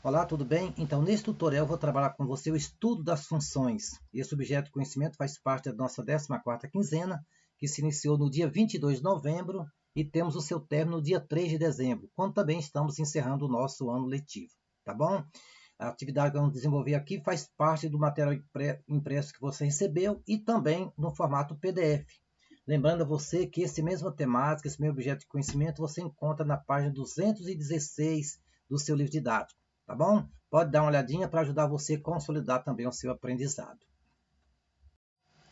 Olá, tudo bem? Então, nesse tutorial eu vou trabalhar com você o estudo das funções. Esse objeto de conhecimento faz parte da nossa 14ª quinzena, que se iniciou no dia 22 de novembro e temos o seu término no dia 3 de dezembro, quando também estamos encerrando o nosso ano letivo, tá bom? A atividade que vamos desenvolver aqui faz parte do material impresso que você recebeu e também no formato PDF. Lembrando a você que esse mesmo temática, esse mesmo objeto de conhecimento, você encontra na página 216 do seu livro didático. Tá bom? Pode dar uma olhadinha para ajudar você a consolidar também o seu aprendizado.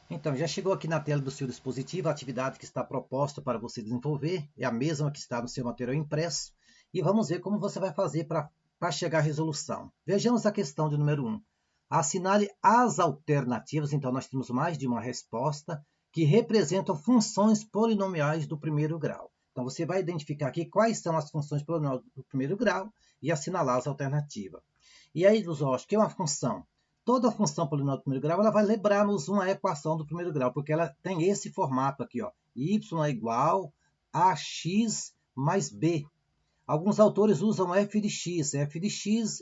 Então, já chegou aqui na tela do seu dispositivo a atividade que está proposta para você desenvolver, é a mesma que está no seu material impresso, e vamos ver como você vai fazer para chegar à resolução. Vejamos a questão de número 1. Assinale as alternativas, então nós temos mais de uma resposta, que representam funções polinomiais do primeiro grau. Então, você vai identificar aqui quais são as funções polinomiais do primeiro grau e assinalar as alternativas. E aí, Luzós, o que é uma função? Toda função polinomial do primeiro grau ela vai lembrar-nos uma equação do primeiro grau, porque ela tem esse formato aqui, ó, y é igual a x mais b. Alguns autores usam f de x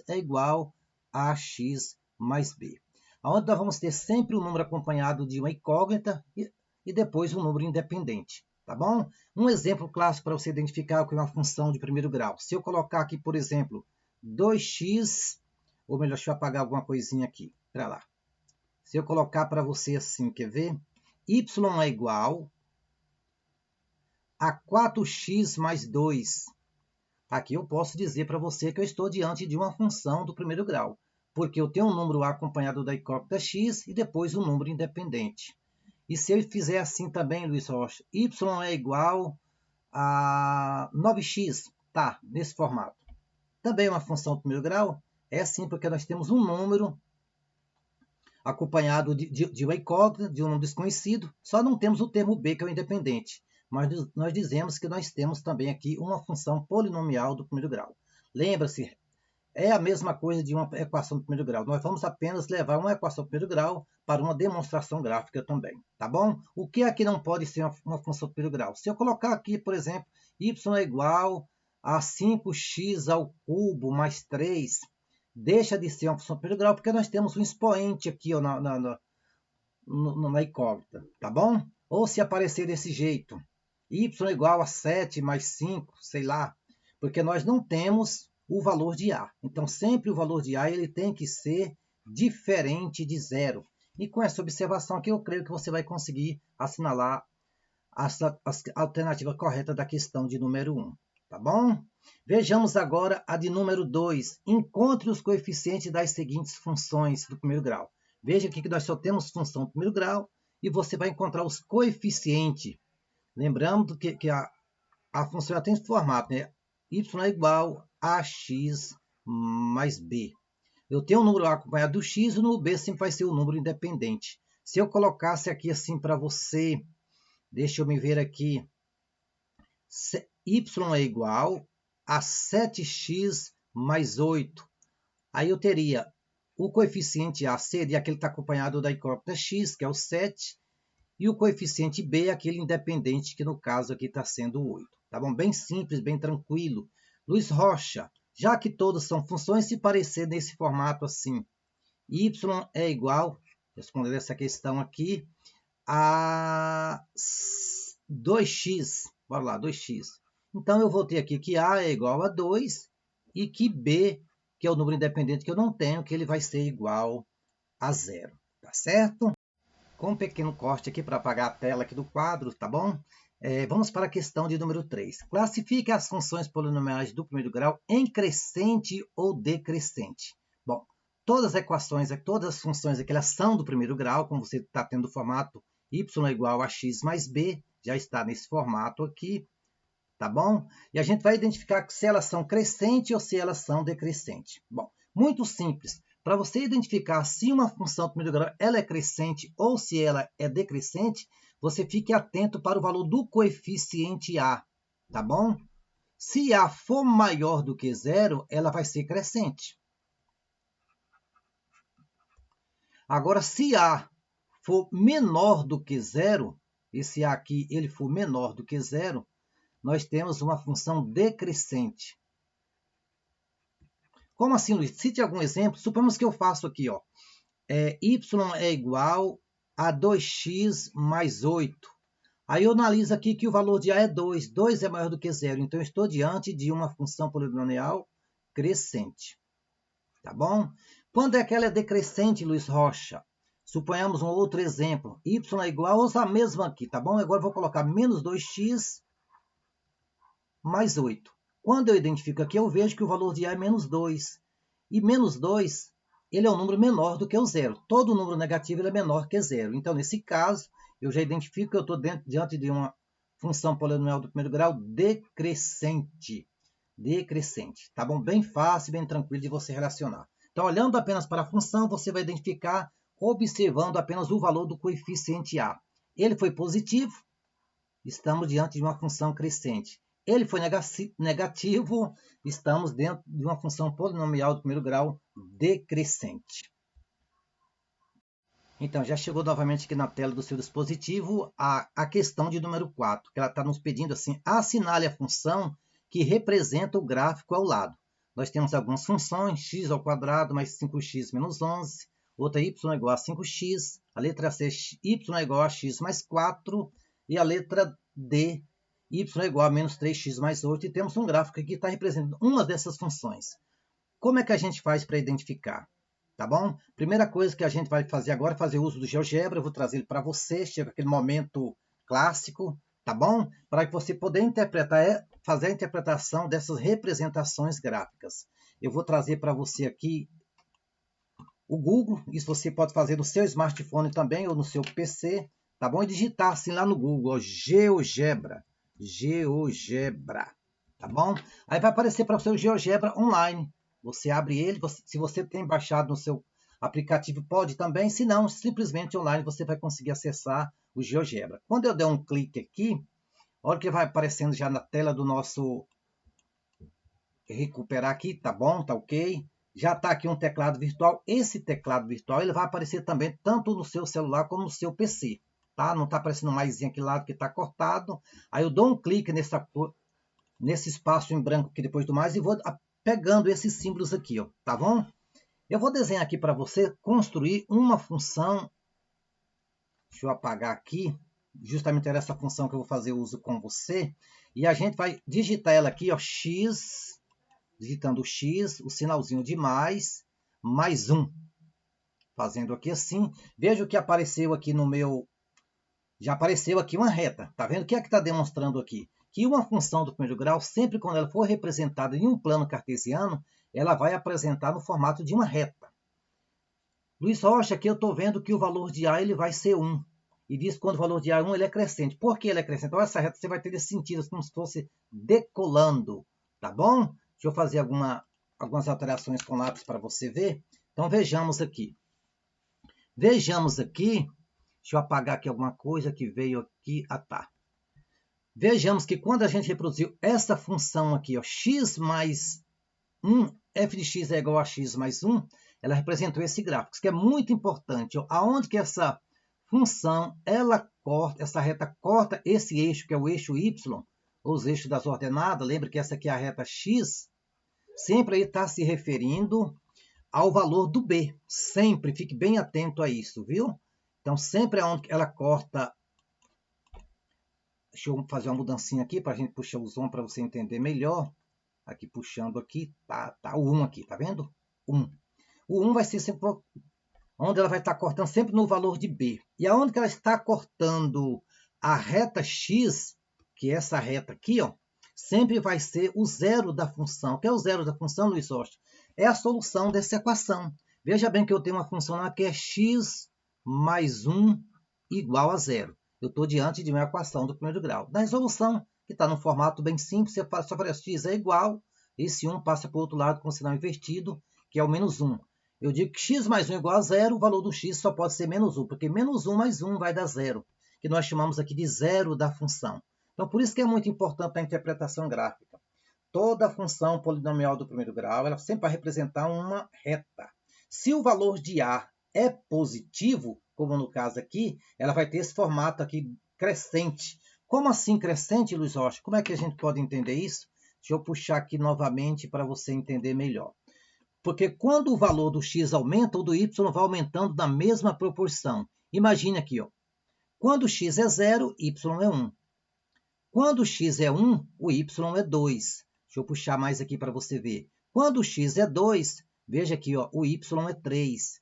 é igual a x mais b. Onde nós vamos ter sempre um número acompanhado de uma incógnita e depois um número independente, tá bom? Um exemplo clássico para você identificar o que é uma função de primeiro grau. Se eu colocar aqui, por exemplo, 2x, ou melhor, deixa eu apagar alguma coisinha aqui, para lá. Se eu colocar para você assim, quer ver? Y é igual a 4x mais 2. Aqui eu posso dizer para você que eu estou diante de uma função do primeiro grau, porque eu tenho um número acompanhado da incógnita x e depois um número independente. E se eu fizer assim também, Luiz Rocha, y é igual a 9x, tá, nesse formato. Também é uma função do primeiro grau? É sim, porque nós temos um número acompanhado de uma incógnita, de um número desconhecido, só não temos o termo b, que é o independente. Mas nós dizemos que nós temos também aqui uma função polinomial do primeiro grau. Lembra-se, é a mesma coisa de uma equação do primeiro grau. Nós vamos apenas levar uma equação do primeiro grau para uma demonstração gráfica também, tá bom? O que aqui não pode ser uma função do primeiro grau? Se eu colocar aqui, por exemplo, y é igual a 5x ao cubo mais 3, deixa de ser uma função do primeiro grau, porque nós temos um expoente aqui ó, na incógnita, tá bom? Ou se aparecer desse jeito, y é igual a 7 mais 5, sei lá, porque nós não temos o valor de A. Então, sempre o valor de A ele tem que ser diferente de zero. E com essa observação aqui, eu creio que você vai conseguir assinalar a alternativa correta da questão de número 1. Tá bom? Vejamos agora a de número 2. Encontre os coeficientes das seguintes funções do primeiro grau. Veja aqui que nós só temos função do primeiro grau e você vai encontrar os coeficientes. Lembrando que a função já tem esse formato, né? Y é igual a x mais b. Eu tenho um número acompanhado do x e o número b sempre vai ser o número independente. Se eu colocasse aqui assim para você, deixa eu me ver aqui, y é igual a 7x mais 8. Aí eu teria o coeficiente A seria aquele que está acompanhado da incógnita x, que é o 7, e o coeficiente B, aquele independente, que no caso aqui está sendo o 8. Tá bom? Bem simples, bem tranquilo. Luiz Rocha, já que todas são funções, se parecer nesse formato assim, y é igual, respondendo essa questão aqui, a 2x. Bora lá, 2x. Então, eu vou ter aqui que A é igual a 2 e que B, que é o número independente que eu não tenho, que ele vai ser igual a 0. Tá certo? Com um pequeno corte aqui para apagar a tela aqui do quadro, tá bom? Vamos para a questão de número 3. Classifique as funções polinomiais do primeiro grau em crescente ou decrescente. Bom, todas as equações, todas as funções aqui, elas são do primeiro grau, como você está tendo o formato y é igual a x mais b, já está nesse formato aqui, tá bom? E a gente vai identificar se elas são crescente ou se elas são decrescente. Bom, muito simples. Para você identificar se uma função do primeiro grau ela é crescente ou se ela é decrescente, você fique atento para o valor do coeficiente A, tá bom? Se A for maior do que zero, ela vai ser crescente. Agora, se A for menor do que zero, esse A aqui ele for menor do que zero, nós temos uma função decrescente. Como assim, Luiz? Cite algum exemplo. Suponhamos que eu faço aqui, ó. Y é igual a 2x mais 8. Aí eu analiso aqui que o valor de A é 2. 2 é maior do que zero. Então, eu estou diante de uma função polinomial crescente. Tá bom? Quando é que ela é decrescente, Luiz Rocha? Suponhamos um outro exemplo. Y é igual, vou usar a mesma aqui, tá bom? Agora eu vou colocar menos 2x mais 8. Quando eu identifico aqui, eu vejo que o valor de A é menos 2. E menos 2, ele é um número menor do que o zero. Todo número negativo ele é menor que zero. Então, nesse caso, eu já identifico que eu estou diante de uma função polinomial do primeiro grau decrescente. Decrescente. Tá bom? Bem fácil, bem tranquilo de você relacionar. Então, olhando apenas para a função, você vai identificar observando apenas o valor do coeficiente A. Ele foi positivo, estamos diante de uma função crescente. Ele foi negativo, estamos dentro de uma função polinomial do primeiro grau decrescente. Então, já chegou novamente aqui na tela do seu dispositivo a questão de número 4, que ela está nos pedindo assim, assinale a função que representa o gráfico ao lado. Nós temos algumas funções, x ao quadrado mais 5x menos 11, outra y é igual a 5x, a letra C, y é igual a x mais 4, e a letra D, y é igual a menos 3x mais 8, e temos um gráfico aqui que está representando uma dessas funções. Como é que a gente faz para identificar? Tá bom? Primeira coisa que a gente vai fazer agora é fazer uso do GeoGebra. Eu vou trazer ele para você. Chega aquele momento clássico, tá bom? Para que você poder interpretar, fazer a interpretação dessas representações gráficas. Eu vou trazer para você aqui o Google. Isso você pode fazer no seu smartphone também ou no seu PC, tá bom? E digitar assim lá no Google, ó, GeoGebra. GeoGebra, tá bom? Aí vai aparecer para você o GeoGebra online. Você abre ele, se você tem baixado no seu aplicativo, pode também. Se não, simplesmente online você vai conseguir acessar o GeoGebra. Quando eu der um clique aqui, olha que vai aparecendo já na tela do nosso recuperar aqui, tá bom, tá ok? Já está aqui um teclado virtual. Esse teclado virtual ele vai aparecer também tanto no seu celular como no seu PC. Tá? Não está aparecendo mais aqui lado que está cortado. Aí eu dou um clique nesse espaço em branco aqui depois do mais e vou pegando esses símbolos aqui, ó, tá bom? Eu vou desenhar aqui para você construir uma função. Deixa eu apagar aqui. Justamente era essa função que eu vou fazer uso com você. E a gente vai digitar ela aqui, ó, x, digitando x, o sinalzinho de mais 1. Fazendo aqui assim. Veja o que apareceu aqui no meu... Já apareceu aqui uma reta. Tá vendo? O que é que está demonstrando aqui? Que uma função do primeiro grau, sempre quando ela for representada em um plano cartesiano, ela vai apresentar no formato de uma reta. Luiz Rocha, aqui eu estou vendo que o valor de A ele vai ser 1. E diz que quando o valor de A é 1, ele é crescente. Por que ele é crescente? Então, essa reta você vai ter esse sentido, como se fosse decolando. Tá bom? Deixa eu fazer algumas alterações com lápis para você ver. Então, vejamos aqui. Vejamos aqui. Deixa eu apagar aqui alguma coisa que veio aqui. Ah, tá. Vejamos que quando a gente reproduziu essa função aqui, ó, x mais 1, f de x é igual a x mais 1, ela representou esse gráfico, isso que é muito importante. Ó, aonde que essa função, essa reta corta esse eixo, que é o eixo y, ou os eixos das ordenadas, lembra que essa aqui é a reta x, sempre aí está se referindo ao valor do b, sempre, fique bem atento a isso, viu? Então, sempre aonde ela corta... Deixa eu fazer uma mudancinha aqui para a gente puxar o zoom para você entender melhor. Aqui puxando aqui, tá o 1 aqui, tá vendo? 1. O 1 vai ser sempre onde ela vai estar cortando sempre no valor de B. E aonde que ela está cortando a reta x, que é essa reta aqui, ó, sempre vai ser o zero da função. O que é o zero da função, Luiz Rocha? É a solução dessa equação. Veja bem que eu tenho uma função lá que é x mais 1 igual a zero. Eu estou diante de uma equação do primeiro grau. Na resolução, que está no formato bem simples, você só fala x é igual, esse 1 passa para o outro lado com o sinal invertido, que é o menos 1. Eu digo que x mais 1 é igual a zero, o valor do x só pode ser menos 1, porque menos 1 mais 1 vai dar zero, que nós chamamos aqui de zero da função. Então, por isso que é muito importante a interpretação gráfica. Toda função polinomial do primeiro grau, ela sempre vai representar uma reta. Se o valor de A é positivo, como no caso aqui, ela vai ter esse formato aqui crescente. Como assim crescente, Luiz Rocha? Como é que a gente pode entender isso? Deixa eu puxar aqui novamente para você entender melhor. Porque quando o valor do x aumenta, o do y vai aumentando na mesma proporção. Imagine aqui, ó. Quando x é 0, y é 1. Quando x é 1, o y é 2. Deixa eu puxar mais aqui para você ver. Quando x é 2, veja aqui, ó, o y é 3.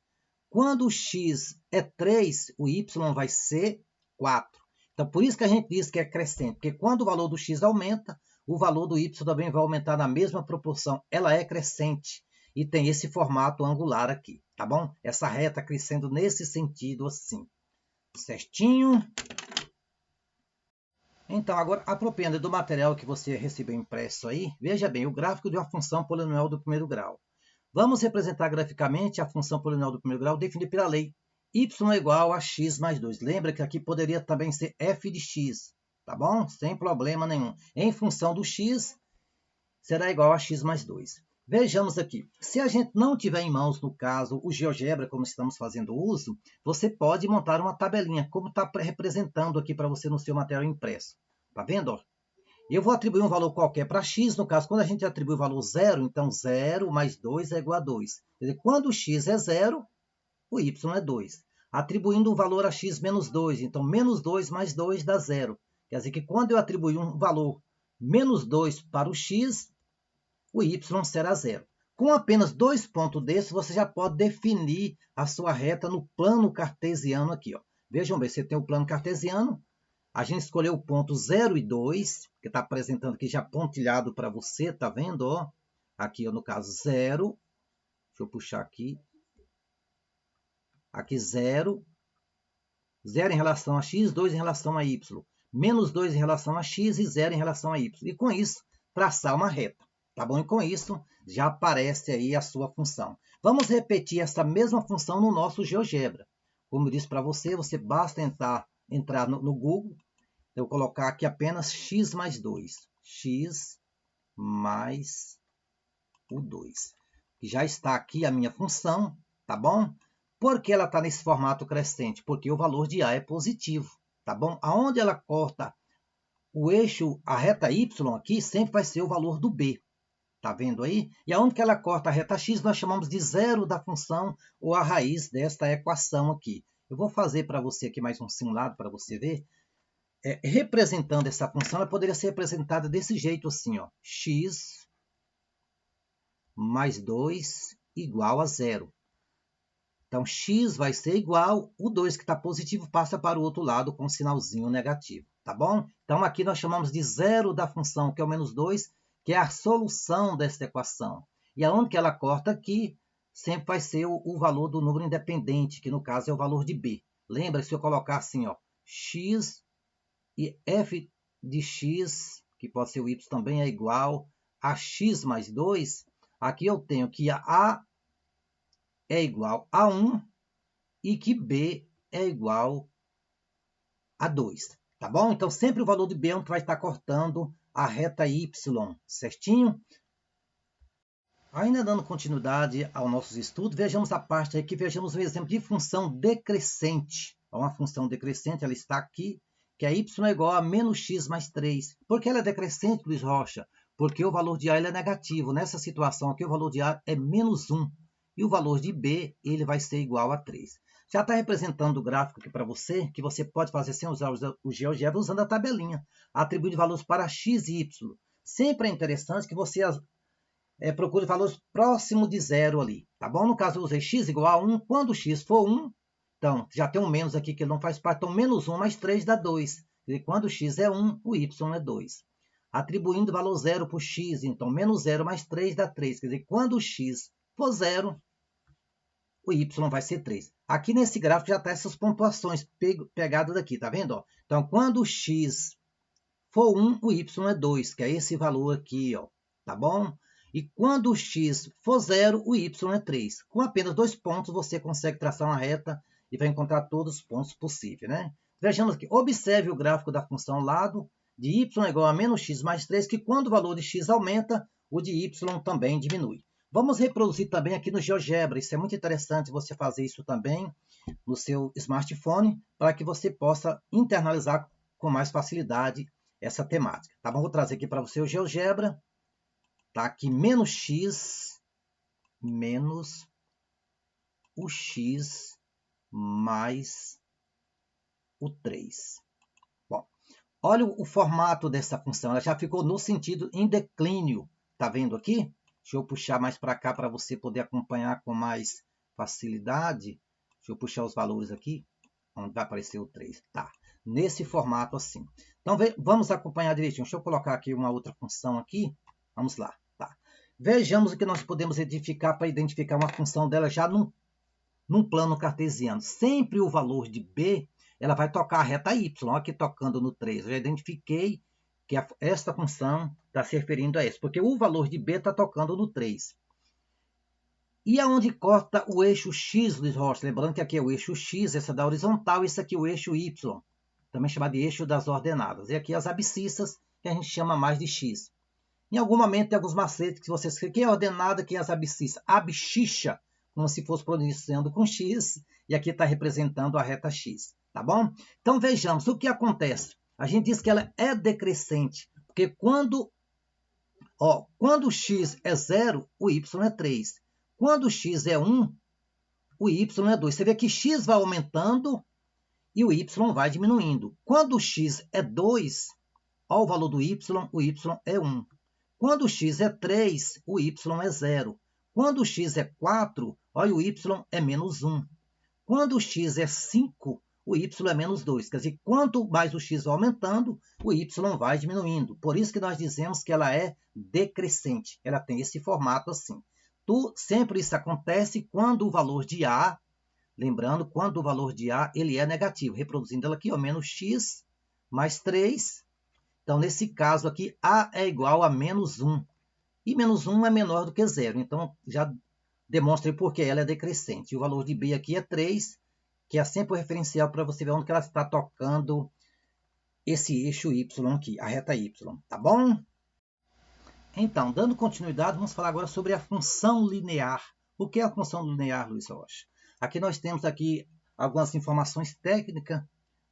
Quando x é 3, o y vai ser 4. Então, por isso que a gente diz que é crescente, porque quando o valor do x aumenta, o valor do y também vai aumentar na mesma proporção. Ela é crescente e tem esse formato angular aqui, tá bom? Essa reta crescendo nesse sentido assim. Certinho? Então, agora, apropriando do material que você recebeu impresso aí, veja bem, o gráfico de uma função polinomial do primeiro grau. Vamos representar graficamente a função polinomial do primeiro grau definida pela lei. Y é igual a x mais 2. Lembra que aqui poderia também ser f de x, tá bom? Sem problema nenhum. Em função do x, será igual a x mais 2. Vejamos aqui. Se a gente não tiver em mãos, no caso, o GeoGebra, como estamos fazendo uso, você pode montar uma tabelinha, como está representando aqui para você no seu material impresso. Tá vendo? Eu vou atribuir um valor qualquer para x, no caso, quando a gente atribui o valor 0, então 0 mais 2 é igual a 2. Quer dizer, quando x é 0, o y é 2. Atribuindo um valor a x menos 2, então menos 2 mais 2 dá 0. Quer dizer que quando eu atribuir um valor menos 2 para o x, o y será 0. Com apenas 2 pontos desses, você já pode definir a sua reta no plano cartesiano aqui. Ó. Vejam bem, você tem o plano cartesiano, a gente escolheu o ponto 0 e 2, que está apresentando aqui já pontilhado para você, tá vendo? Ó? Aqui, ó, no caso, 0. Deixa eu puxar aqui. Aqui, 0. 0 em relação a x, 2 em relação a y. Menos 2 em relação a x e 0 em relação a y. E com isso, traçar uma reta. Tá bom? E com isso, já aparece aí a sua função. Vamos repetir essa mesma função no nosso GeoGebra. Como eu disse para você, você basta entrar no Google. Eu vou colocar aqui apenas x mais 2. X mais o 2. Já está aqui a minha função, tá bom? Por que ela está nesse formato crescente? Porque o valor de A é positivo, tá bom? Aonde ela corta o eixo, a reta Y aqui, sempre vai ser o valor do B. Tá vendo aí? E aonde que ela corta a reta X, nós chamamos de zero da função ou a raiz desta equação aqui. Eu vou fazer para você aqui mais um simulado para você ver. Representando essa função, ela poderia ser representada desse jeito assim, ó. X mais 2 igual a 0. Então, x vai ser igual, o 2 que está positivo passa para o outro lado com um sinalzinho negativo, tá bom? Então, aqui nós chamamos de zero da função, que é o menos 2, que é a solução desta equação. E aonde que ela corta aqui, sempre vai ser o valor do número independente, que no caso é o valor de b. Lembra, se eu colocar assim, ó, x e f de x, que pode ser o y também, é igual a x mais 2, aqui eu tenho que a é igual a 1 e que b é igual a 2, tá bom? Então, sempre o valor de b é onde vai estar cortando a reta y, certinho? Ainda dando continuidade ao nosso estudo, vejamos a parte aqui, vejamos um exemplo de função decrescente. Uma função decrescente, ela está aqui, que é y é igual a menos x mais 3. Por que ela é decrescente, Luiz Rocha? Porque o valor de A ele é negativo. Nessa situação aqui, o valor de A é menos 1. E o valor de B ele vai ser igual a 3. Já está representando o gráfico aqui para você, que você pode fazer sem usar o GeoGebra usando a tabelinha, atribuindo valores para x e y. Sempre é interessante que você procure valores próximos de zero ali, tá bom? No caso, eu usei x igual a 1. Quando x for 1, então, já tem um menos aqui que ele não faz parte. Então, menos 1 mais 3 dá 2. E quando x é 1, o y é 2. Atribuindo valor zero para o x, então, menos 0 mais 3 dá 3. Quer dizer, quando x for 0, o y vai ser 3. Aqui nesse gráfico já está essas pontuações pegadas daqui, tá vendo? Ó? Então, quando x for 1, o y é 2, que é esse valor aqui, ó, tá bom? E quando x for 0, o y é 3. Com apenas 2 pontos, você consegue traçar uma reta e vai encontrar todos os pontos possíveis, né? Vejamos aqui, observe o gráfico da função lado de y é igual a menos x mais 3, que quando o valor de x aumenta, o de y também diminui. Vamos reproduzir também aqui no GeoGebra. Isso é muito interessante você fazer isso também no seu smartphone, para que você possa internalizar com mais facilidade essa temática. Tá bom? Vou trazer aqui para você o GeoGebra. Tá aqui menos x menos o x mais o 3. Bom, olha o formato dessa função. Ela já ficou no sentido em declínio. Tá vendo aqui? Deixa eu puxar mais para cá para você poder acompanhar com mais facilidade. Deixa eu puxar os valores aqui, onde vai aparecer o 3. Tá, nesse formato assim. Então, vamos acompanhar direitinho. Deixa eu colocar aqui uma outra função aqui. Vamos lá. Tá. Vejamos o que nós podemos identificar para identificar uma função dela já num plano cartesiano. Sempre o valor de b, ela vai tocar a reta y. Aqui tocando no 3. Eu já identifiquei que esta função está se referindo a essa, porque o valor de b está tocando no 3. E aonde corta o eixo x, Luiz Rocha? Lembrando que aqui é o eixo x, essa da horizontal, esse aqui é o eixo y, também chamado de eixo das ordenadas. E aqui as abscissas, que a gente chama mais de x. Em algum momento tem alguns macetes que você escreve, quem é ordenada, quem é as abscissas? Abscissa, como se fosse pronunciando com x, e aqui está representando a reta x, tá bom? Então vejamos, o que acontece? A gente diz que ela é decrescente, porque quando x é 0, o y é 3. Quando x é 1, o y é 2. Você vê que x vai aumentando e o y vai diminuindo. Quando x é 2, olha o valor do y é 1. Quando x é 3, o y é 0. Quando x é 4, olha, o y é menos 1. Quando x é 5, o y é menos 2. Quer dizer, quanto mais o x vai aumentando, o y vai diminuindo. Por isso que nós dizemos que ela é decrescente. Ela tem esse formato assim. Sempre isso acontece quando o valor de A, lembrando, quando o valor de A ele é negativo. Reproduzindo ela aqui, ó, menos x mais 3. Então, nesse caso aqui, A é igual a menos 1. E menos 1 é menor do que 0. Então, já demonstrei porque ela é decrescente. E o valor de B aqui é 3, que é sempre o referencial para você ver onde que ela está tocando esse eixo Y aqui, a reta Y. Tá bom? Então, dando continuidade, vamos falar agora sobre a função linear. O que é a função linear, Luiz Rocha? Aqui nós temos aqui algumas informações técnicas,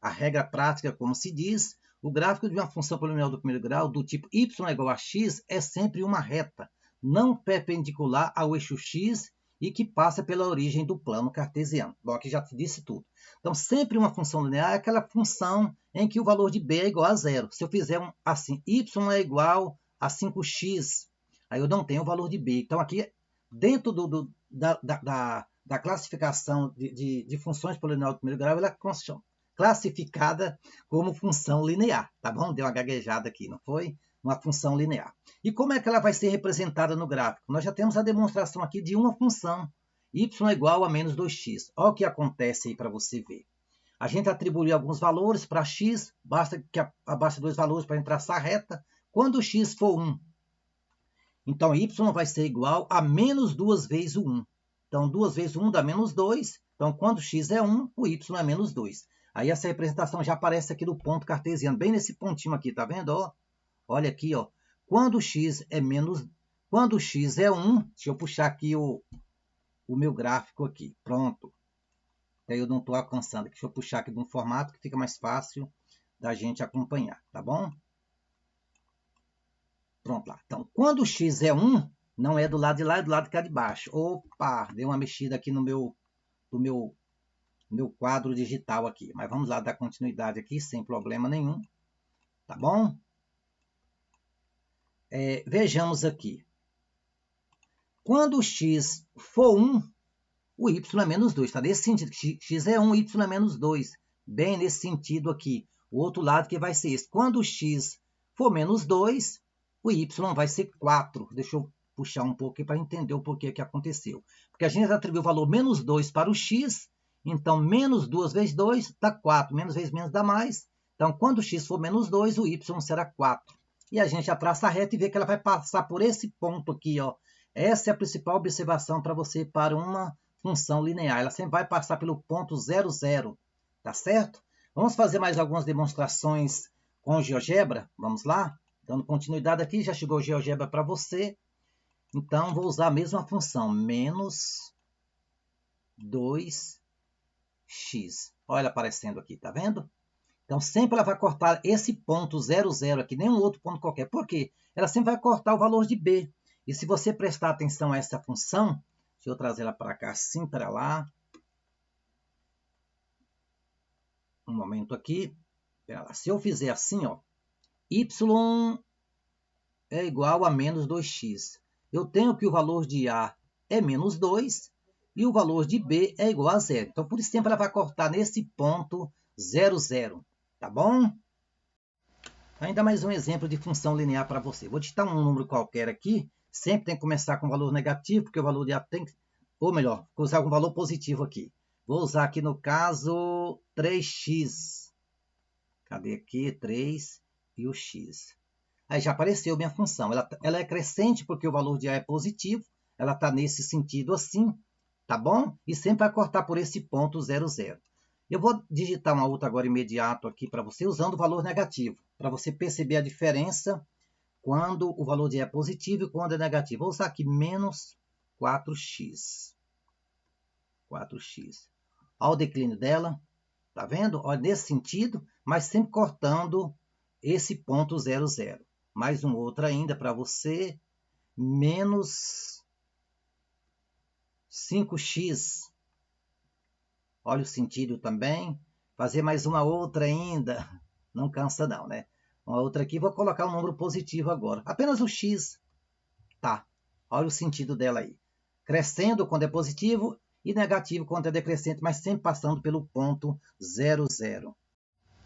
a regra prática, como se diz. O gráfico de uma função polinomial do primeiro grau do tipo y é igual a x é sempre uma reta, não perpendicular ao eixo x e que passa pela origem do plano cartesiano. Bom, aqui já te disse tudo. Então, sempre uma função linear é aquela função em que o valor de b é igual a 0. Se eu fizer assim, y é igual a 5x, aí eu não tenho o valor de b. Então, aqui, dentro da classificação de funções polinomiais do primeiro grau, ela é classificada como função linear, tá bom? Deu uma gaguejada aqui, não foi? Uma função linear. E como é que ela vai ser representada no gráfico? Nós já temos a demonstração aqui de uma função, y é igual a menos 2x. Olha o que acontece aí para você ver. A gente atribuiu alguns valores para x, basta dois valores para entrar essa reta. Quando x for 1, então y vai ser igual a menos 2 vezes o 1. Então, 2 vezes 1 dá menos 2. Então, quando x é 1, o y é menos 2. Aí essa representação já aparece aqui no ponto cartesiano, bem nesse pontinho aqui, tá vendo? Ó, olha aqui, ó. Quando x é 1, deixa eu puxar aqui o meu gráfico aqui. Pronto. Aí eu não estou alcançando. Deixa eu puxar aqui de um formato que fica mais fácil da gente acompanhar, tá bom? Pronto lá. Então, quando x é 1, não é do lado de lá, é do lado de cá de baixo. Opa, deu uma mexida aqui no meu quadro digital aqui. Mas vamos lá dar continuidade aqui, sem problema nenhum. Tá bom? Vejamos aqui. Quando x for 1, o y é menos 2. Tá nesse sentido. X é 1, y é menos 2. Bem nesse sentido aqui. O outro lado que vai ser esse. Quando x for menos 2, o y vai ser 4. Deixa eu puxar um pouco aqui para entender o porquê que aconteceu. Porque a gente atribuiu o valor menos 2 para o x. Então, menos 2 vezes 2 dá 4. Menos vezes menos dá mais. Então, quando x for menos 2, o y será 4. E a gente já traça a reta e vê que ela vai passar por esse ponto aqui, ó. Essa é a principal observação para você para uma função linear. Ela sempre vai passar pelo ponto 0, 0. Tá certo? Vamos fazer mais algumas demonstrações com GeoGebra? Vamos lá? Dando continuidade aqui, já chegou o GeoGebra para você. Então, vou usar a mesma função, menos 2x. Olha aparecendo aqui, tá vendo? Então, sempre ela vai cortar esse ponto 0, 0 aqui, nem um outro ponto qualquer. Por quê? Ela sempre vai cortar o valor de b. E se você prestar atenção a essa função, Deixa eu trazer ela para cá, assim, para lá. Um momento aqui. Pera lá. Se eu fizer assim, ó, y é igual a menos 2x. Eu tenho que o valor de A é menos 2 e o valor de B é igual a 0. Então, por isso sempre ela vai cortar nesse ponto 0, 0. Tá bom? Ainda mais um exemplo de função linear para você. Vou digitar um número qualquer aqui. Sempre tem que começar com valor negativo, porque o valor de A tem que... Ou melhor, vou usar um valor positivo aqui. Vou usar aqui, no caso, 3x. Cadê aqui? 3 e o x. Aí já apareceu minha função. Ela é crescente porque o valor de A é positivo. Ela está nesse sentido assim, tá bom? E sempre vai cortar por esse ponto 0, 0. Eu vou digitar uma outra agora imediato aqui para você, usando o valor negativo, para você perceber a diferença quando o valor de A é positivo e quando é negativo. Vou usar aqui menos 4x. 4x. Olha o declínio dela. Tá vendo? Olha, nesse sentido, mas sempre cortando esse ponto 0, 0. Mais um outro ainda para você. Menos 5x. Olha o sentido também. Fazer mais uma outra ainda. Não cansa não, né? Uma outra aqui, vou colocar um número positivo agora. Apenas o x. Tá. Olha o sentido dela aí. Crescendo quando é positivo e negativo quando é decrescente, mas sempre passando pelo ponto 0, 0.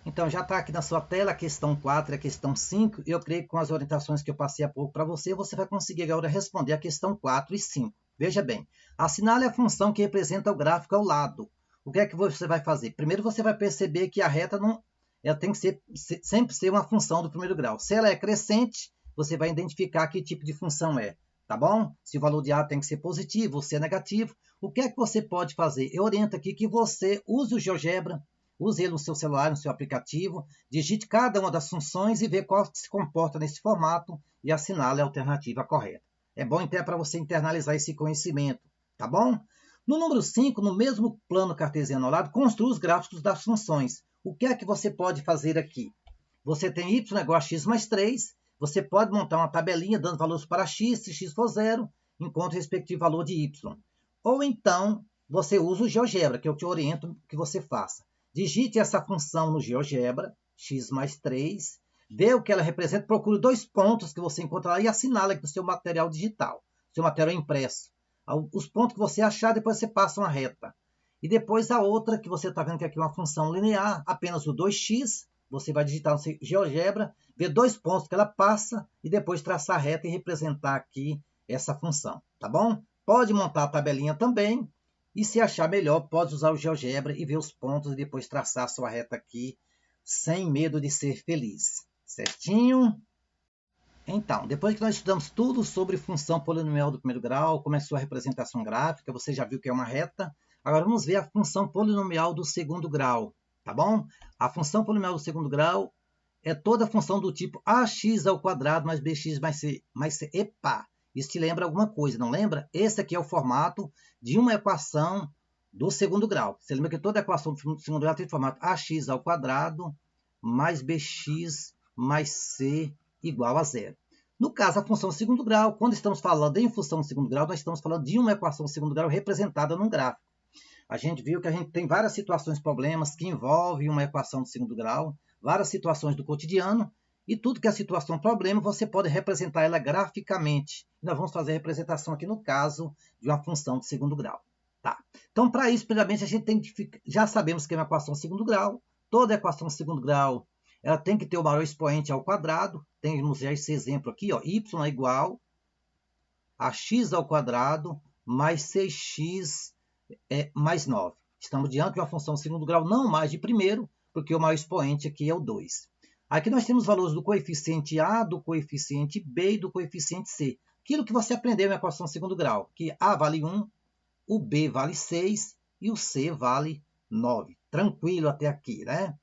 Então, já está aqui na sua tela a questão 4 e a questão 5. E eu creio que com as orientações que eu passei há pouco para você, você vai conseguir agora responder a questão 4 e 5. Veja bem, assinale a função que representa o gráfico ao lado. O que é que você vai fazer? Primeiro, você vai perceber que a reta não, ela tem que sempre ser uma função do primeiro grau. Se ela é crescente, você vai identificar que tipo de função é. Tá bom? Se o valor de A tem que ser positivo ou se é negativo. O que é que você pode fazer? Eu oriento aqui que você use o GeoGebra. Use ele no seu celular, no seu aplicativo, digite cada uma das funções e vê qual se comporta nesse formato e assinale a alternativa correta. É bom até para você internalizar esse conhecimento, tá bom? No número 5, no mesmo plano cartesiano ao lado, construa os gráficos das funções. O que é que você pode fazer aqui? Você tem y igual a x mais 3, você pode montar uma tabelinha dando valores para x, se x for 0, encontre o respectivo valor de y. Ou então, você usa o GeoGebra, que eu te oriento que você faça. Digite essa função no GeoGebra, x mais 3, vê o que ela representa, procure dois pontos que você encontrará e assinale aqui no seu material digital, seu material impresso. Os pontos que você achar, depois você passa uma reta. E depois a outra, que você está vendo que aqui é uma função linear, apenas o 2x, você vai digitar no GeoGebra, ver dois pontos que ela passa e depois traçar a reta e representar aqui essa função, tá bom? Pode montar a tabelinha também. E se achar melhor, pode usar o GeoGebra e ver os pontos e depois traçar a sua reta aqui, sem medo de ser feliz. Certinho? Então, depois que nós estudamos tudo sobre função polinomial do primeiro grau, como é a sua representação gráfica, você já viu que é uma reta. Agora vamos ver a função polinomial do segundo grau, tá bom? A função polinomial do segundo grau é toda função do tipo ax ao quadrado mais bx mais c. Epa! Isso te lembra alguma coisa, não lembra? Esse aqui é o formato de uma equação do segundo grau. Você lembra que toda equação do segundo grau tem o formato ax ao quadrado mais bx mais c igual a 0. No caso, a função do segundo grau, quando estamos falando em função do segundo grau, nós estamos falando de uma equação do segundo grau representada num gráfico. A gente viu que a gente tem várias situações, problemas que envolvem uma equação de segundo grau, várias situações do cotidiano, e tudo que é situação problema, você pode representar ela graficamente. Nós vamos fazer a representação aqui no caso de uma função de segundo grau. Tá? Então, para isso, primeiramente, a gente tem que já sabemos que é uma equação de segundo grau. Toda equação de segundo grau, ela tem que ter o maior expoente ao quadrado. Temos já esse exemplo aqui, ó, y é igual a x ao quadrado mais 6x mais 9. Estamos diante de uma função de segundo grau, não mais de primeiro, porque o maior expoente aqui é o 2. Aqui nós temos valores do coeficiente A, do coeficiente B e do coeficiente C. Aquilo que você aprendeu na equação de segundo grau, que A vale 1, o B vale 6 e o C vale 9. Tranquilo até aqui, né?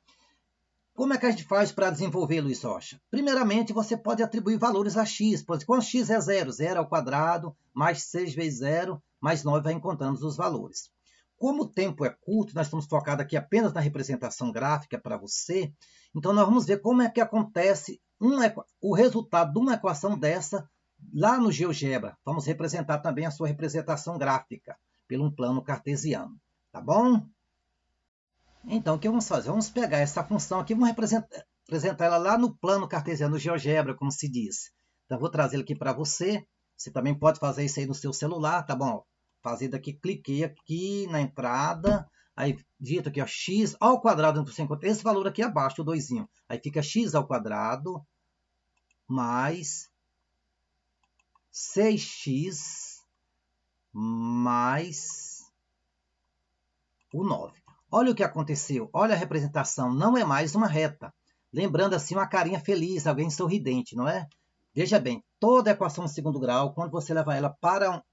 Como é que a gente faz para desenvolver, Luiz Rocha? Primeiramente, você pode atribuir valores a x. Quando x é 0, 0 ao quadrado, mais 6 vezes 0, mais 9, vai encontrando os valores. Como o tempo é curto, nós estamos focados aqui apenas na representação gráfica para você, então nós vamos ver como é que acontece o resultado de uma equação dessa Lá no GeoGebra, vamos representar também a sua representação gráfica pelo um plano cartesiano, tá bom? Então, o que vamos fazer? Vamos pegar essa função aqui, vamos representar ela lá no plano cartesiano, no GeoGebra, como se diz. Então, vou trazer aqui para você. Você também pode fazer isso aí no seu celular, tá bom? Fazendo aqui, cliquei aqui na entrada, aí digito aqui, ó, x ao quadrado, você encontra esse valor aqui abaixo, o 2. Aí fica x ao quadrado mais 6x mais o 9. Olha o que aconteceu. Olha a representação. Não é mais uma reta. Lembrando assim uma carinha feliz, alguém sorridente, não é? Veja bem, toda equação de segundo grau, quando você levar ela para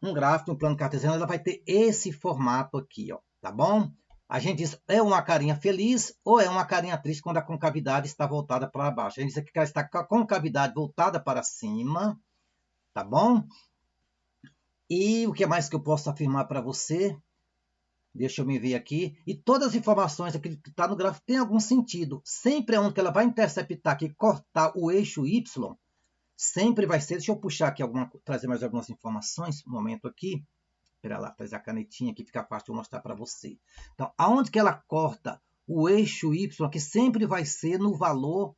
um gráfico, um plano cartesiano, ela vai ter esse formato aqui, ó, tá bom? A gente diz, é uma carinha feliz ou é uma carinha triste quando a concavidade está voltada para baixo. A gente diz que ela está com a concavidade voltada para cima, tá bom? E o que mais que eu posso afirmar para você? Deixa eu me ver aqui. E todas as informações aqui que está no gráfico tem algum sentido. Sempre é onde ela vai interceptar aqui, cortar o eixo Y, sempre vai ser... Deixa eu puxar aqui, trazer mais algumas informações. Um momento aqui. Espera lá, trazer a canetinha aqui, fica fácil de eu mostrar para você. Então, aonde que ela corta o eixo Y aqui, sempre vai ser no valor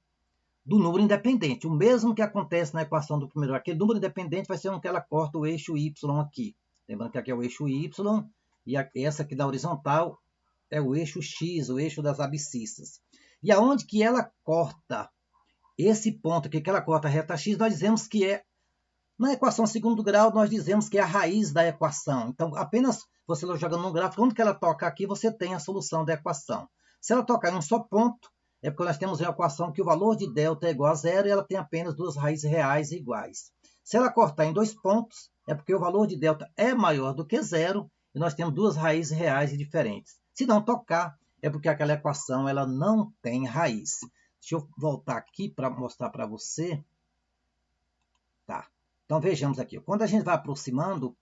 do número independente. O mesmo que acontece na equação do primeiro. Aquele número independente vai ser onde ela corta o eixo Y aqui. Lembrando que aqui é o eixo Y e essa aqui da horizontal é o eixo X, o eixo das abscissas. E aonde que ela corta esse ponto aqui, que ela corta a reta X, nós dizemos que é, na equação segundo grau, nós dizemos que é a raiz da equação. Então, apenas você jogando no gráfico, onde que ela toca aqui, você tem a solução da equação. Se ela tocar em um só ponto, é porque nós temos uma equação que o valor de delta é igual a zero e ela tem apenas duas raízes reais iguais. Se ela cortar em 2 pontos, é porque o valor de delta é maior do que zero e nós temos duas raízes reais e diferentes. Se não tocar, é porque aquela equação ela não tem raiz. Deixa eu voltar aqui para mostrar para você. Tá. Então, vejamos aqui. Quando a gente vai aproximando,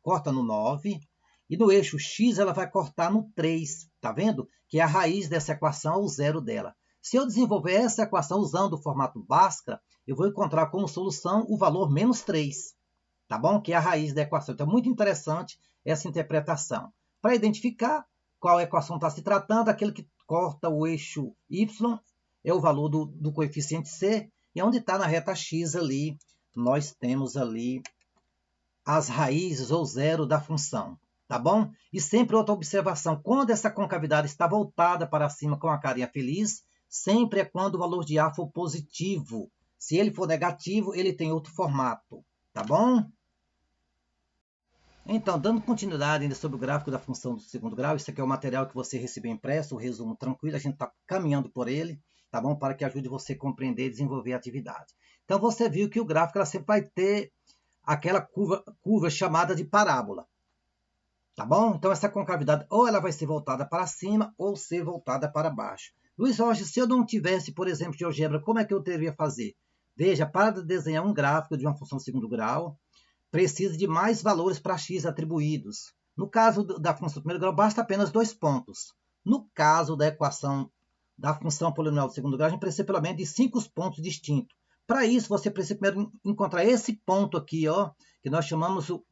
corta no 9, e no eixo X ela vai cortar no 3. Tá vendo? Que é a raiz dessa equação, o zero dela. Se eu desenvolver essa equação usando o formato Bhaskara, eu vou encontrar como solução o valor menos 3. Tá bom? Que é a raiz da equação. Então, é muito interessante essa interpretação. Para identificar qual equação está se tratando, aquele que corta o eixo Y é o valor do coeficiente C, e onde está na reta X ali, nós temos ali as raízes ou zero da função, tá bom? E sempre outra observação, quando essa concavidade está voltada para cima com a carinha feliz, sempre é quando o valor de A for positivo. Se ele for negativo, ele tem outro formato, tá bom? Então, dando continuidade ainda sobre o gráfico da função do segundo grau, isso aqui é o material que você recebeu impresso, o resumo tranquilo, a gente está caminhando por ele, tá bom? Para que ajude você a compreender e desenvolver a atividade. Então, você viu que o gráfico ela sempre vai ter aquela curva chamada de parábola, tá bom? Então, essa concavidade ou ela vai ser voltada para cima ou ser voltada para baixo. Luiz Rocha, se eu não tivesse, por exemplo, GeoGebra, como é que eu deveria fazer? Veja, para desenhar um gráfico de uma função de segundo grau, precisa de mais valores para x atribuídos. No caso da função do primeiro grau, basta apenas 2 pontos. No caso da equação da função polinomial do segundo grau, a gente precisa pelo menos de 5 pontos distintos. Para isso, você precisa primeiro encontrar esse ponto aqui, ó, que nós chamamos o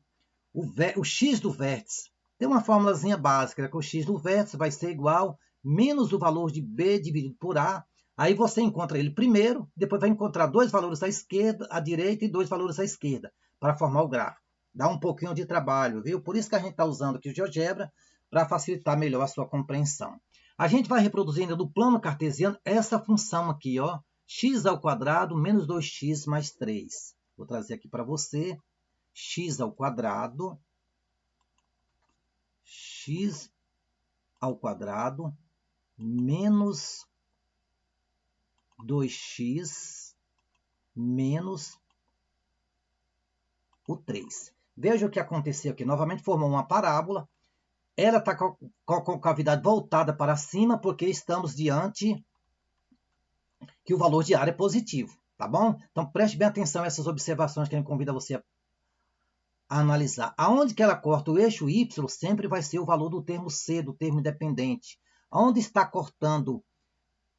x do vértice. Tem uma formulazinha básica, que o x do vértice vai ser igual menos o valor de b dividido por a. Aí você encontra ele primeiro, depois vai encontrar 2 valores à esquerda, à direita e 2 valores à esquerda, para formar o gráfico. Dá um pouquinho de trabalho, viu? Por isso que a gente está usando aqui o GeoGebra, para facilitar melhor a sua compreensão. A gente vai reproduzindo no plano cartesiano essa função aqui, ó, x ao quadrado menos 2x mais 3. Vou trazer aqui para você, x ao quadrado menos 2x menos o 3. Veja o que aconteceu aqui. Novamente formou uma parábola. Ela está com a concavidade voltada para cima, porque estamos diante que o valor de área é positivo. Tá bom? Então, preste bem atenção a essas observações que a gente convida você a analisar. Aonde que ela corta o eixo Y, sempre vai ser o valor do termo C, do termo independente. Aonde está cortando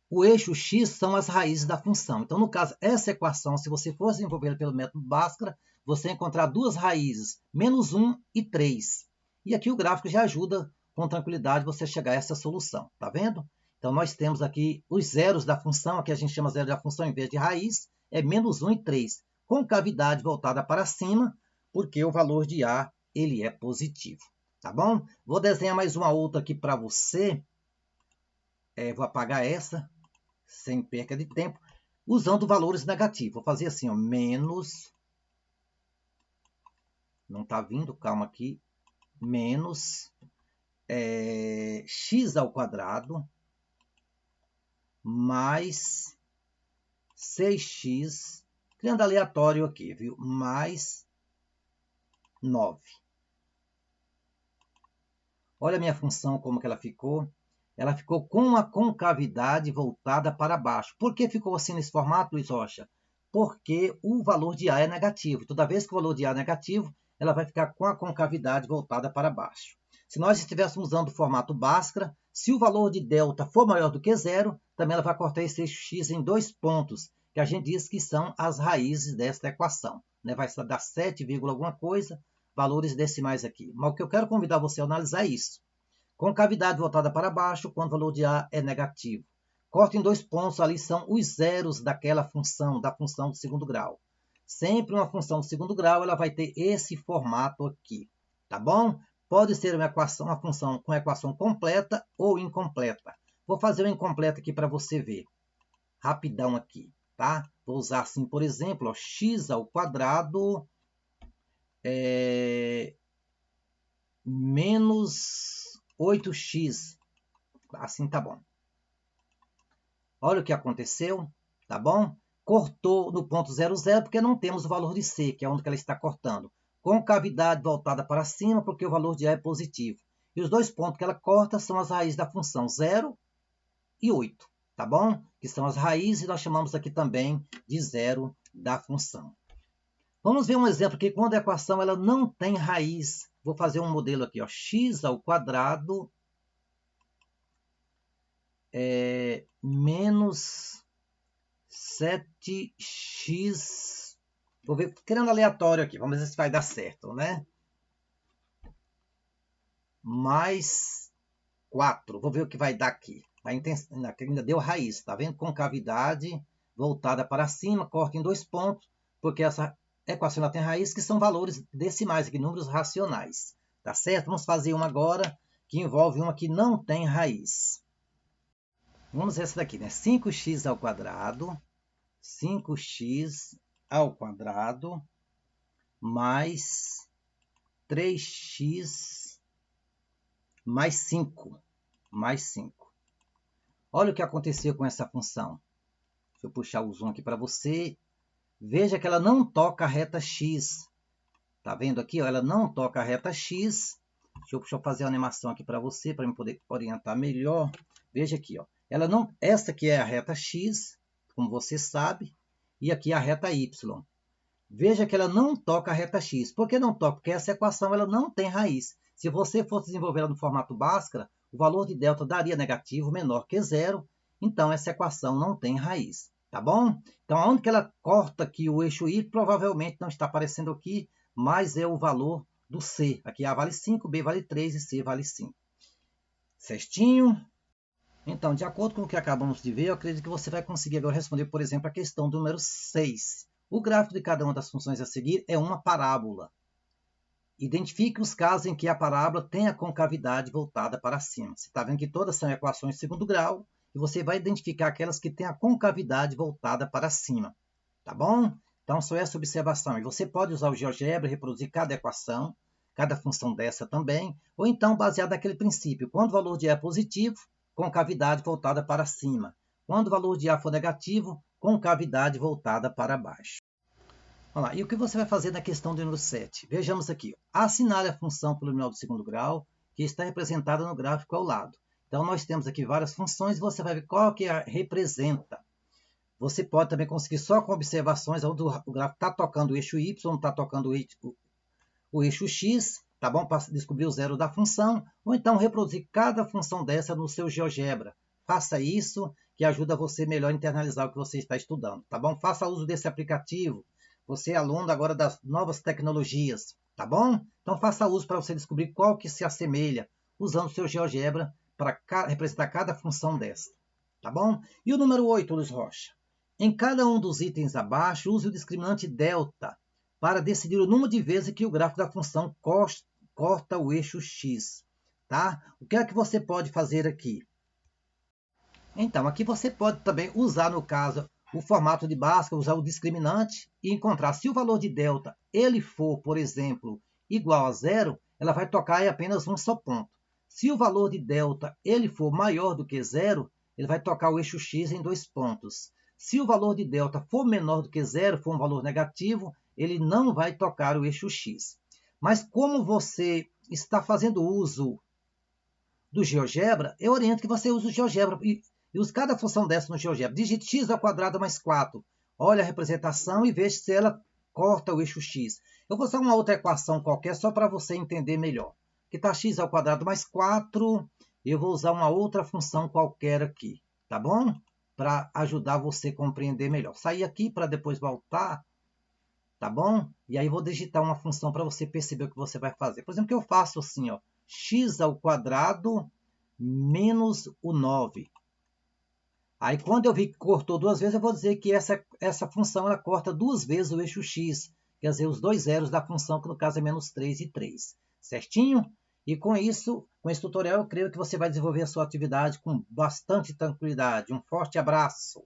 o eixo x são as raízes da função. Então, no caso, essa equação, se você for desenvolver pelo método Bhaskara, você vai encontrar duas raízes, menos 1 e 3. E aqui o gráfico já ajuda com tranquilidade você chegar a essa solução. Tá vendo? Então, nós temos aqui os zeros da função, aqui a gente chama zero da função em vez de raiz, é menos 1 e 3, com cavidade voltada para cima, porque o valor de A ele é positivo. Tá bom? Vou desenhar mais uma outra aqui para você. Vou apagar essa, sem perca de tempo, usando valores negativos. Vou fazer assim, ó, menos, não está vindo, calma aqui, menos x ao quadrado mais 6x, criando aleatório aqui, viu? Mais 9. Olha a minha função, como que ela ficou. Ela ficou com a concavidade voltada para baixo. Por que ficou assim nesse formato, Luiz Rocha? Porque o valor de A é negativo. Toda vez que o valor de A é negativo, ela vai ficar com a concavidade voltada para baixo. Se nós estivéssemos usando o formato Bhaskara, se o valor de delta for maior do que zero, também ela vai cortar esse eixo x em 2 pontos, que a gente diz que são as raízes desta equação. Vai dar 7, alguma coisa, valores decimais aqui. Mas o que eu quero convidar você a analisar é isso. Concavidade voltada para baixo, quando o valor de A é negativo. Corta em 2 pontos, ali são os zeros daquela função, da função do segundo grau. Sempre uma função do segundo grau, ela vai ter esse formato aqui, tá bom? Pode ser uma função com equação completa ou incompleta. Vou fazer uma incompleta aqui para você ver. Rapidão aqui, tá? Vou usar assim, por exemplo, ó, x ao quadrado menos 8x. Assim tá bom. Olha o que aconteceu, tá bom? Cortou no ponto 0, 0, porque não temos o valor de C, que é onde ela está cortando. Concavidade voltada para cima, porque o valor de A é positivo. E os 2 pontos que ela corta são as raízes da função 0 e 8, tá bom? Que são as raízes, e nós chamamos aqui também de zero da função. Vamos ver um exemplo aqui, quando a equação ela não tem raiz. Vou fazer um modelo aqui, ó, x ao quadrado menos 7x. Vou ver, criando aleatório aqui, vamos ver se vai dar certo, né? Mais 4, vou ver o que vai dar aqui. Ainda deu raiz, tá vendo? Concavidade voltada para cima, corta em 2 pontos, porque essa equação ela tem raiz, que são valores decimais, aqui, números racionais. Tá certo? Vamos fazer uma agora, que envolve uma que não tem raiz. Vamos ver essa daqui, né? 5x ao quadrado, 5x ao quadrado, mais 3x mais 5. Mais 5. Olha o que aconteceu com essa função. Deixa eu puxar o zoom aqui para você. Veja que ela não toca a reta x. Tá vendo aqui? Ó? Ela não toca a reta x. Deixa eu fazer a animação aqui para você, para me poder orientar melhor. Veja aqui, ó. Essa aqui é a reta x, como você sabe, e aqui a reta y. Veja que ela não toca a reta x. Por que não toca? Porque essa equação ela não tem raiz. Se você fosse desenvolver ela no formato Bhaskara, o valor de delta daria negativo menor que zero, então essa equação não tem raiz, tá bom? Então, aonde que ela corta aqui o eixo y, provavelmente não está aparecendo aqui, mas é o valor do c. Aqui A vale 5, B vale 3 e C vale 5. Certinho? Então, de acordo com o que acabamos de ver, eu acredito que você vai conseguir agora responder, por exemplo, a questão número 6. O gráfico de cada uma das funções a seguir é uma parábola. Identifique os casos em que a parábola tem a concavidade voltada para cima. Você está vendo que todas são equações de segundo grau, e você vai identificar aquelas que têm a concavidade voltada para cima. Tá bom? Então, só essa observação. E você pode usar o GeoGebra e reproduzir cada equação, cada função dessa também, ou então baseado naquele princípio. Quando o valor de A é positivo, concavidade voltada para cima. Quando o valor de A for negativo, concavidade voltada para baixo. Vamos lá. E o que você vai fazer na questão do número 7? Vejamos aqui. Assinale a função polinomial do segundo grau, que está representada no gráfico ao lado. Então, nós temos aqui várias funções e você vai ver qual que a representa. Você pode também conseguir só com observações onde o gráfico está tocando o eixo y, está tocando o eixo x, tá bom? Para descobrir o zero da função, ou então reproduzir cada função dessa no seu GeoGebra. Faça isso, que ajuda você melhor a internalizar o que você está estudando, tá bom? Faça uso desse aplicativo. Você é aluno agora das novas tecnologias, tá bom? Então faça uso para você descobrir qual que se assemelha, usando o seu GeoGebra para representar cada função dessa, tá bom? E o número 8, Luiz Rocha. Em cada um dos itens abaixo, use o discriminante delta para decidir o número de vezes que o gráfico da função corta o eixo x, tá? O que é que você pode fazer aqui? Então, aqui você pode também usar, no caso, o formato de Bhaskara, usar o discriminante e encontrar se o valor de delta ele for, por exemplo, igual a zero, ela vai tocar em apenas um só ponto. Se o valor de delta ele for maior do que zero, ele vai tocar o eixo x em 2 pontos. Se o valor de delta for menor do que zero, for um valor negativo, ele não vai tocar o eixo x. Mas como você está fazendo uso do GeoGebra, eu oriento que você use o GeoGebra e use cada função dessa no GeoGebra. Digite x ao quadrado mais 4. Olha a representação e veja se ela corta o eixo x. Eu vou usar uma outra equação qualquer só para você entender melhor. Que está x ao quadrado mais 4. Eu vou usar uma outra função qualquer aqui, tá bom? Para ajudar você a compreender melhor. Sair aqui para depois voltar, tá bom? E aí vou digitar uma função para você perceber o que você vai fazer. Por exemplo, que eu faço assim, ó, x ao quadrado menos o 9. Aí, quando eu vi que cortou 2 vezes, eu vou dizer que essa função ela corta 2 vezes o eixo x, quer dizer, os 2 zeros da função, que no caso é menos 3 e 3. Certinho? E com isso, com esse tutorial, eu creio que você vai desenvolver a sua atividade com bastante tranquilidade. Um forte abraço!